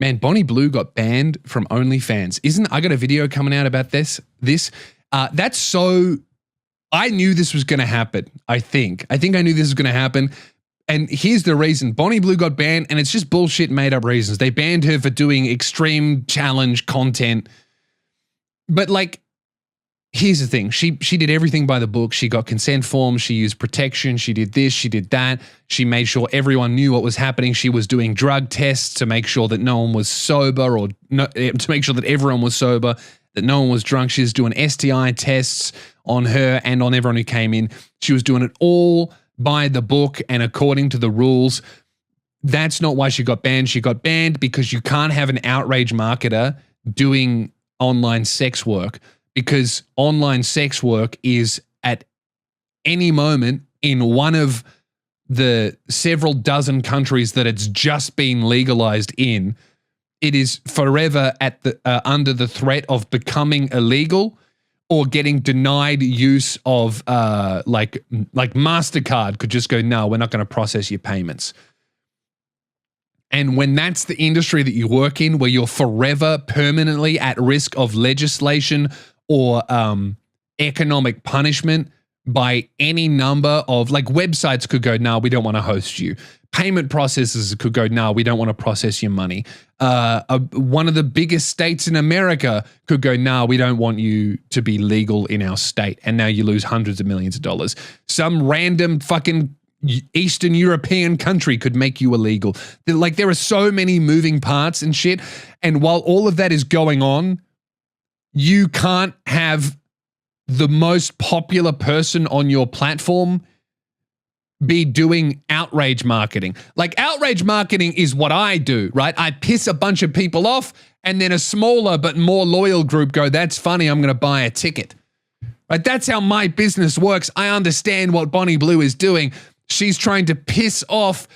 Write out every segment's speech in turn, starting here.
Man, Bonnie Blue got banned from OnlyFans. I got a video coming out about this. That's so, I knew this was going to happen, I think. I knew this was going to happen. And here's the reason. Bonnie Blue got banned, and it's just bullshit made up reasons. They banned her for doing extreme challenge content. But like, here's the thing. She did everything by the book. She got consent forms. She used protection. She did this. She did that. She made sure everyone knew what was happening. She was doing drug tests to make sure that no one was sober, or to make sure that everyone was sober, that no one was drunk. She was doing STI tests on her and on everyone who came in. She was doing it all by the book and according to the rules. That's not why she got banned. She got banned because you can't have an outrage marketer doing online sex work, because online sex work is at any moment in one of the several dozen countries that it's just been legalized in. It is forever at the under the threat of becoming illegal or getting denied use of like MasterCard could just go, no, we're not going to process your payments. And when that's the industry that you work in, where you're forever permanently at risk of legislation or economic punishment by any number of, like, websites could go, no, we don't want to host you. Payment processors could go, no, we don't want to process your money. One of the biggest states in America could go, no, we don't want you to be legal in our state. And now you lose hundreds of millions of dollars. Some random fucking Eastern European country could make you illegal. Like, there are so many moving parts and shit. And while all of that is going on, you can't have the most popular person on your platform be doing outrage marketing. Like, outrage marketing is what I do, right? I piss a bunch of people off, and then a smaller but more loyal group go, that's funny, I'm going to buy a ticket. Right? That's how my business works. I understand what Bonnie Blue is doing. She's trying to piss off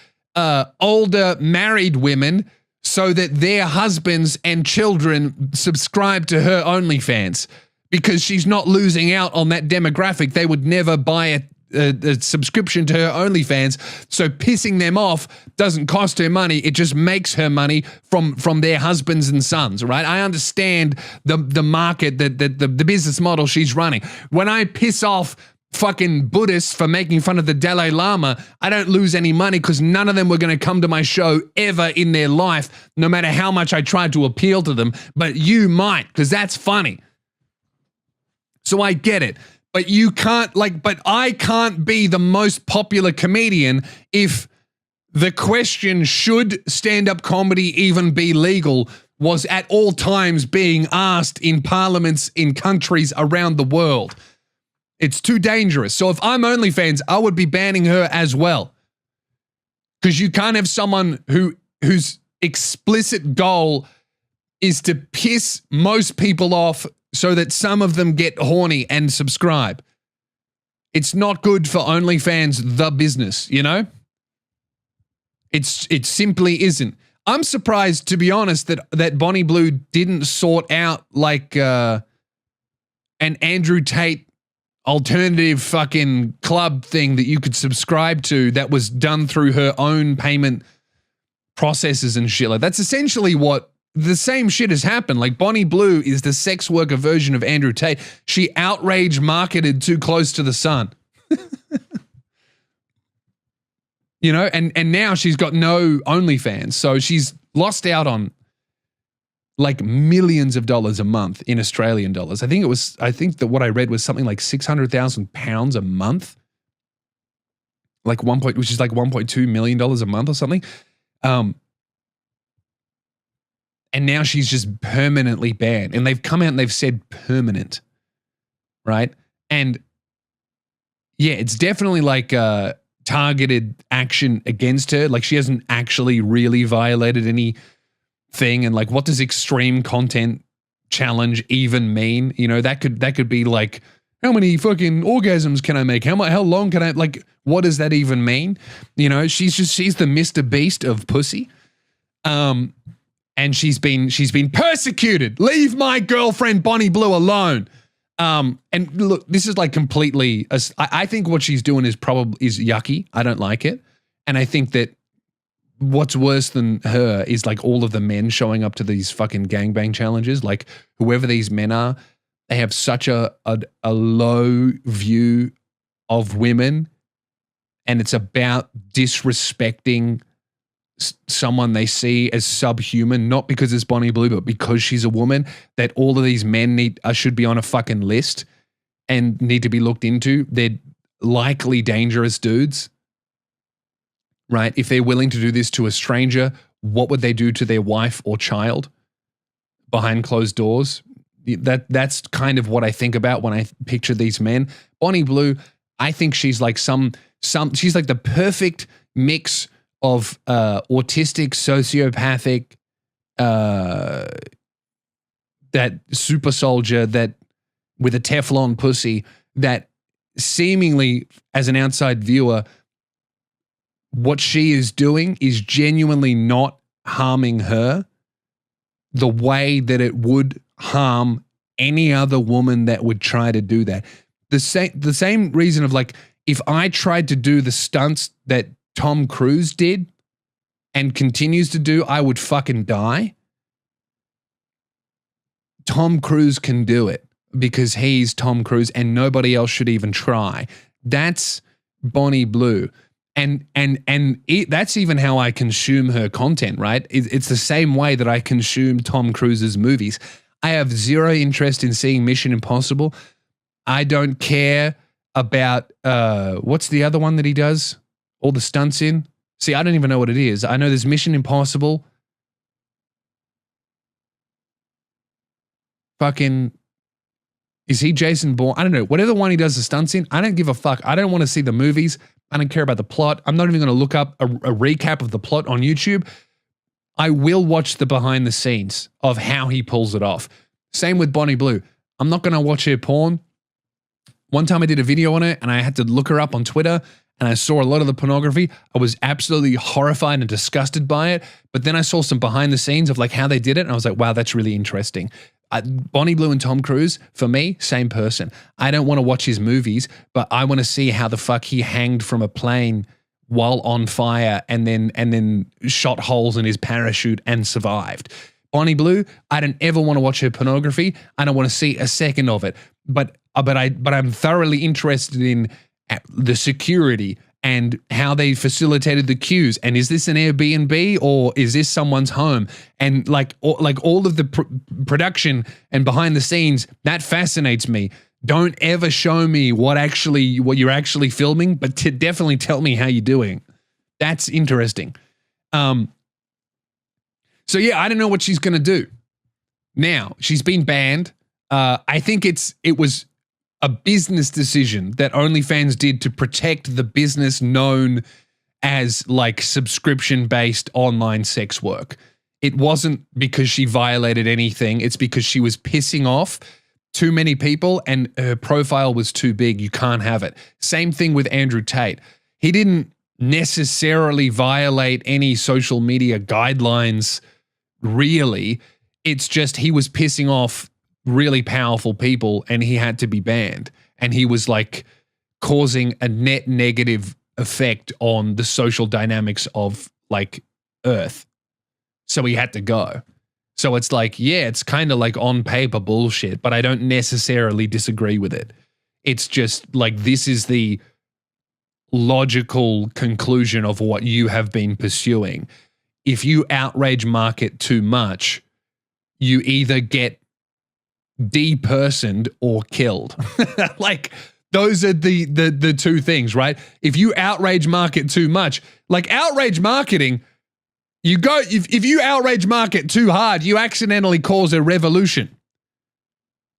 older married women so that their husbands and children subscribe to her OnlyFans, because she's not losing out on that demographic. They would never buy a subscription to her OnlyFans. So pissing them off doesn't cost her money. It just makes her money from their husbands and sons, right? I understand the market, the business model she's running. When I piss off fucking Buddhists for making fun of the Dalai Lama, I don't lose any money, because none of them were going to come to my show ever in their life, no matter how much I tried to appeal to them. But you might, because that's funny. So I get it. But you can't, but I can't be the most popular comedian if the question, should stand-up comedy even be legal, was at all times being asked in parliaments in countries around the world. It's too dangerous. So if I'm OnlyFans, I would be banning her as well. Because you can't have someone whose explicit goal is to piss most people off so that some of them get horny and subscribe. It's not good for OnlyFans, the business, you know? It simply isn't. I'm surprised, to be honest, that Bonnie Blue didn't sort out like an Andrew Tate alternative fucking club thing that you could subscribe to that was done through her own payment processes and shit. Like, that's essentially what the same shit has happened. Like, Bonnie Blue is the sex worker version of Andrew Tate. She outrage marketed Too Close to the Sun. You know, and now she's got no OnlyFans. So she's lost out on like millions of dollars a month in Australian dollars. I think that what I read was something like £600,000 a month. Which is like $1.2 million a month or something. And now she's just permanently banned. And they've come out and they've said permanent, right? And yeah, it's definitely like targeted action against her. Like, she hasn't actually really violated anything. And like, what does extreme content challenge even mean? You know, that could be like, how many fucking orgasms can I make? How long can I, like, what does that even mean? You know, she's the Mr. Beast of pussy. And she's been persecuted. Leave my girlfriend Bonnie Blue alone. And look, this is like completely, I think what she's doing is yucky. I don't like it. And I think that what's worse than her is like all of the men showing up to these fucking gangbang challenges. Like whoever these men are, they have such a low view of women, and it's about disrespecting someone they see as subhuman, not because it's Bonnie Blue, but because she's a woman, that all of these men should be on a fucking list and need to be looked into. They're likely dangerous dudes, right? If they're willing to do this to a stranger, what would they do to their wife or child behind closed doors? That's kind of what I think about when I picture these men. Bonnie Blue, I think she's like she's like the perfect mix of autistic, sociopathic, that super soldier that with a Teflon pussy that seemingly as an outside viewer, what she is doing is genuinely not harming her the way that it would harm any other woman that would try to do that. The same reason of like, if I tried to do the stunts that Tom Cruise did and continues to do, I would fucking die. Tom Cruise can do it because he's Tom Cruise and nobody else should even try. That's Bonnie Blue. And that's even how I consume her content, right? It's the same way that I consume Tom Cruise's movies. I have zero interest in seeing Mission Impossible. I don't care about, what's the other one that he does all the stunts in? See, I don't even know what it is. I know there's Mission Impossible. Fucking, is he Jason Bourne? I don't know. Whatever one he does the stunts in, I don't give a fuck. I don't want to see the movies. I don't care about the plot. I'm not even going to look up a recap of the plot on YouTube. I will watch the behind the scenes of how he pulls it off. Same with Bonnie Blue. I'm not going to watch her porn. One time I did a video on it and I had to look her up on Twitter and I saw a lot of the pornography. I was absolutely horrified and disgusted by it. But then I saw some behind the scenes of like how they did it and I was like, wow, that's really interesting. Bonnie Blue and Tom Cruise, for me, same person. I don't want to watch his movies, but I want to see how the fuck he hanged from a plane while on fire and then shot holes in his parachute and survived. Bonnie Blue, I don't ever want to watch her pornography. I don't want to see a second of it. But I'm thoroughly interested in the security and how they facilitated the queues. And is this an Airbnb or is this someone's home? And like all of the production and behind the scenes, that fascinates me. Don't ever show me what you're actually filming, but definitely tell me how you're doing. That's interesting. So yeah, I don't know what she's going to do. Now, she's been banned. I think it was a business decision that OnlyFans did to protect the business known as like subscription-based online sex work. It wasn't because she violated anything. It's because she was pissing off too many people and her profile was too big. You can't have it. Same thing with Andrew Tate. He didn't necessarily violate any social media guidelines, really. It's just he was pissing off really powerful people and he had to be banned. And he was like causing a net negative effect on the social dynamics of like Earth. So he had to go. So it's like, yeah, it's kind of like on paper bullshit, but I don't necessarily disagree with it. It's just like, this is the logical conclusion of what you have been pursuing. If you outrage market too much, you either get depersoned or killed. Like, those are the two things, right? If you outrage market too much, like outrage marketing, if you outrage market too hard, you accidentally cause a revolution.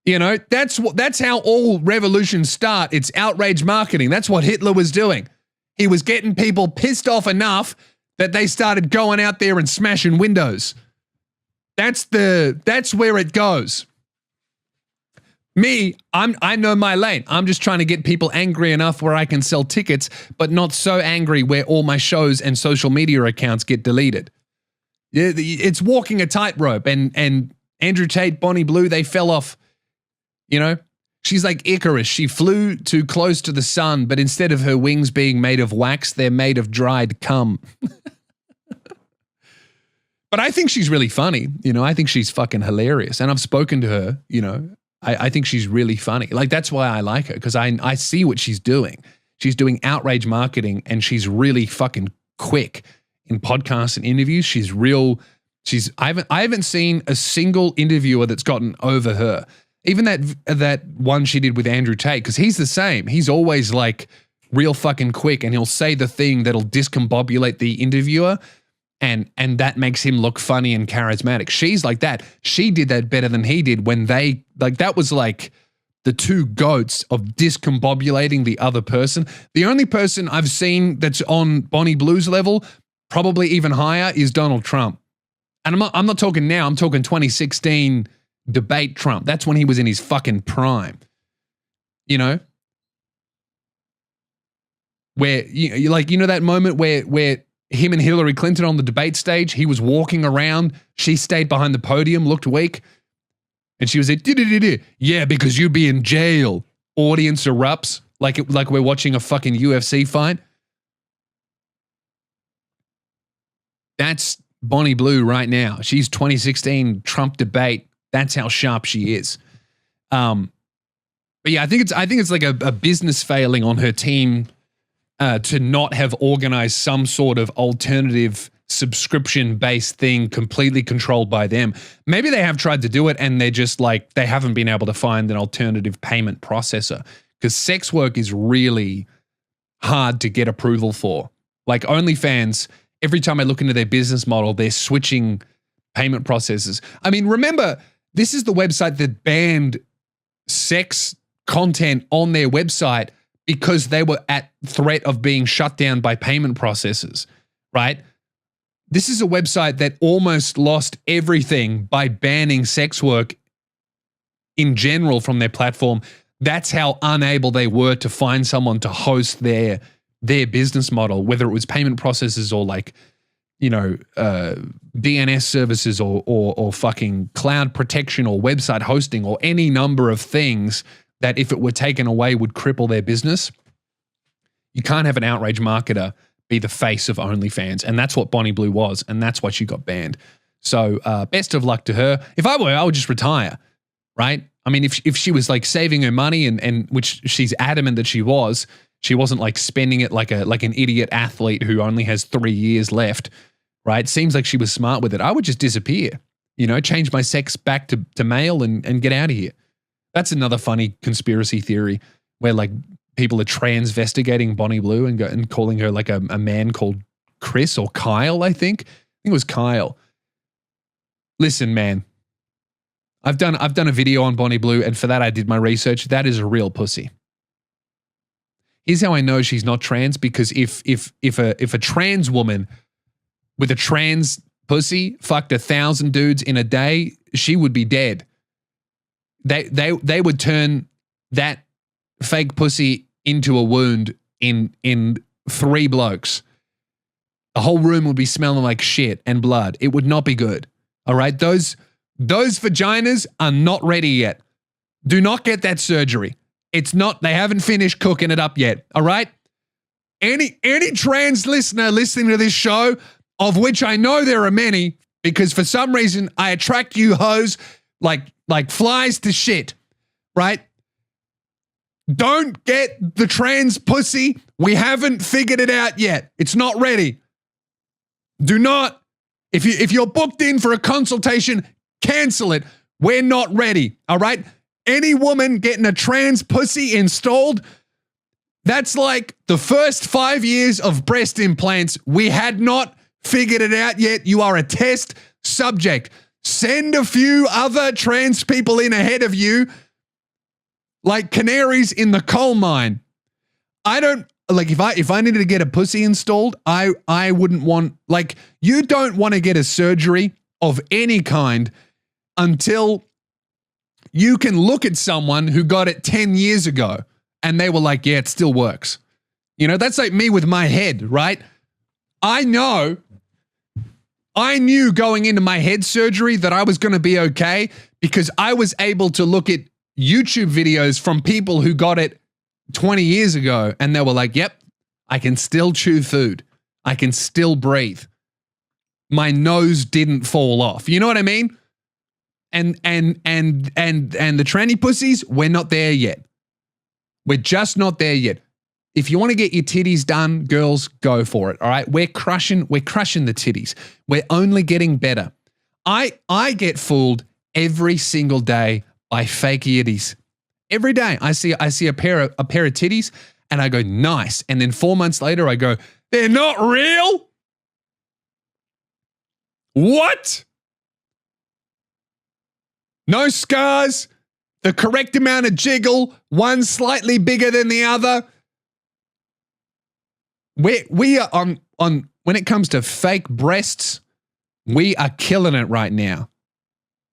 You know, that's how all revolutions start. It's outrage marketing. That's what Hitler was doing. He was getting people pissed off enough that they started going out there and smashing windows. That's where it goes. Me, I know my lane. I'm just trying to get people angry enough where I can sell tickets, but not so angry where all my shows and social media accounts get deleted. It's walking a tightrope, and Andrew Tate, Bonnie Blue, they fell off. You know, she's like Icarus. She flew too close to the sun, but instead of her wings being made of wax, they're made of dried cum. But I think she's really funny. You know, I think she's fucking hilarious. And I've spoken to her, you know, I think she's really funny. Like, that's why I like her, because I see what she's doing. She's doing outrage marketing, and she's really fucking quick in podcasts and interviews. I haven't seen a single interviewer that's gotten over her. Even that one she did with Andrew Tate, because he's the same. He's always like real fucking quick, and he'll say the thing that'll discombobulate the interviewer, and that makes him look funny and charismatic. She's like that. She did that better than he did when that was like the two goats of discombobulating the other person. The only person I've seen that's on Bonnie Blue's level, probably even higher, is Donald Trump. And I'm not talking now, I'm talking 2016 debate Trump. That's when he was in his fucking prime. You know? Where, you know that moment where him and Hillary Clinton on the debate stage, he was walking around, she stayed behind the podium, looked weak, and she was like, yeah, because you'd be in jail. Audience erupts like we're watching a fucking UFC fight. That's Bonnie Blue right now. She's 2016 Trump debate. That's how sharp she is. But yeah, I think it's like a business failing on her team to not have organized some sort of alternative subscription-based thing completely controlled by them. Maybe they have tried to do it, and they're just like, they haven't been able to find an alternative payment processor, because sex work is really hard to get approval for. Like OnlyFans, every time I look into their business model, they're switching payment processors. I mean, remember, this is the website that banned sex content on their website because they were at threat of being shut down by payment processors, right? This is a website that almost lost everything by banning sex work in general from their platform. That's how unable they were to find someone to host their business model, whether it was payment processors or like, you know, DNS services or fucking cloud protection or website hosting or any number of things that if it were taken away would cripple their business. You can't have an outrage marketer be the face of OnlyFans, and that's what Bonnie Blue was, and that's why she got banned. So best of luck to her. If I were, I would just retire, right? I mean, if she was like saving her money, and which she's adamant that she wasn't like spending it like an idiot athlete who only has 3 years left, right? Seems like she was smart with it. I would just disappear, you know, change my sex back to male and get out of here. That's another funny conspiracy theory where like people are transvestigating Bonnie Blue and calling her like a man called Chris or Kyle, I think. It was Kyle. Listen, man, I've done a video on Bonnie Blue, and for that I did my research. That is a real pussy. Here's how I know she's not trans, because if a trans woman with a trans pussy fucked 1,000 dudes in a day, she would be dead. They would turn that fake pussy into a wound in 3 blokes. The whole room would be smelling like shit and blood. It would not be good. All right? Those vaginas are not ready yet. Do not get that surgery. It's not, they haven't finished cooking it up yet. All right? Any trans listener listening to this show, of which I know there are many, because for some reason I attract you hoes like flies to shit, right? Don't get the trans pussy. We haven't figured it out yet. It's not ready. Do not, if you're booked in for a consultation, cancel it. We're not ready, all right? Any woman getting a trans pussy installed, that's like the first 5 years of breast implants. We had not figured it out yet. You are a test subject. Send a few other trans people in ahead of you, like canaries in the coal mine. I don't, like, if I needed to get a pussy installed, I wouldn't want, like, you don't want to get a surgery of any kind until you can look at someone who got it 10 years ago and they were like, yeah, it still works. You know, that's like me with my head, right? I knew going into my head surgery that I was going to be okay because I was able to look at YouTube videos from people who got it 20 years ago and they were like, yep, I can still chew food. I can still breathe. my nose didn't fall off. You know what I mean? And the tranny pussies, we're not there yet. We're just not there yet. If you want to get your titties done, girls, go for it. All right. We're crushing the titties. We're only getting better. I get fooled every single day by fake yitties. Every day I see a pair of titties and I go, nice. And then 4 months later I go, they're not real. What? No scars, the correct amount of jiggle, one slightly bigger than the other. We are on when it comes to fake breasts, we are killing it right now.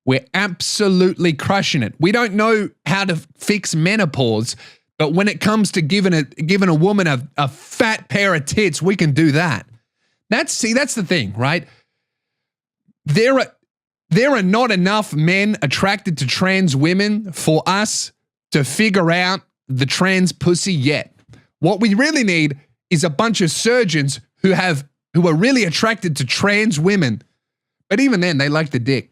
We're absolutely crushing it. We don't know how to fix menopause, but when it comes to giving a woman a fat pair of tits, we can do that. That's the thing, right? There are not enough men attracted to trans women for us to figure out the trans pussy yet. What we really need is a bunch of surgeons who are really attracted to trans women. But even then, they like the dick.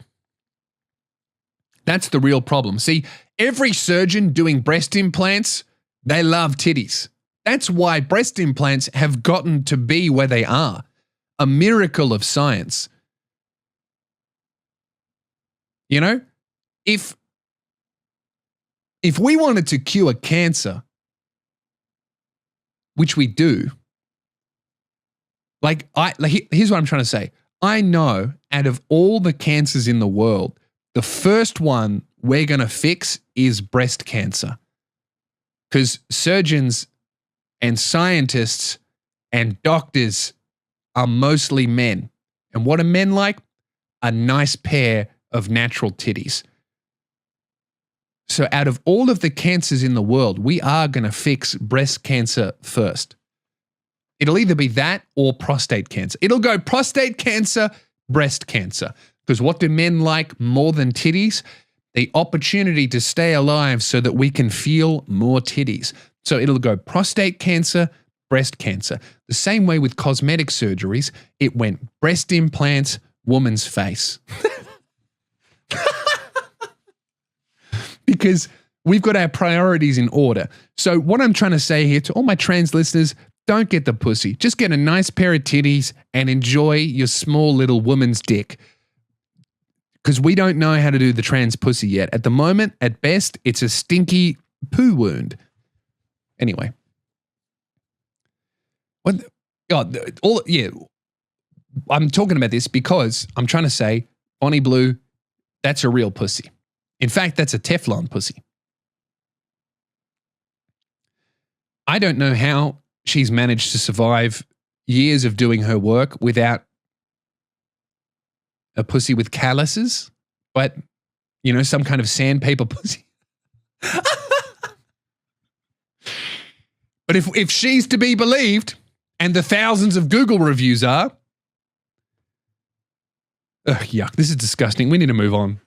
That's the real problem. See, every surgeon doing breast implants, they love titties. That's why breast implants have gotten to be where they are. A miracle of science. You know, if we wanted to cure cancer, which we do, here's what I'm trying to say. I know out of all the cancers in the world, the first one we're going to fix is breast cancer. Because surgeons and scientists and doctors are mostly men. And what are men like? A nice pair of natural titties. So out of all of the cancers in the world, we are going to fix breast cancer first. It'll either be that or prostate cancer. It'll go prostate cancer, breast cancer. Because what do men like more than titties? The opportunity to stay alive so that we can feel more titties. So it'll go prostate cancer, breast cancer. The same way with cosmetic surgeries, it went breast implants, woman's face. Because we've got our priorities in order. So what I'm trying to say here to all my trans listeners, don't get the pussy. Just get a nice pair of titties and enjoy your small little woman's dick. Because we don't know how to do the trans pussy yet. At the moment, at best, it's a stinky poo wound. Anyway. I'm talking about this because I'm trying to say, Bonnie Blue, that's a real pussy. In fact, that's a Teflon pussy. I don't know how she's managed to survive years of doing her work without a pussy with calluses, but, you know, some kind of sandpaper pussy. But if she's to be believed, and the thousands of Google reviews are, yuck, this is disgusting. We need to move on.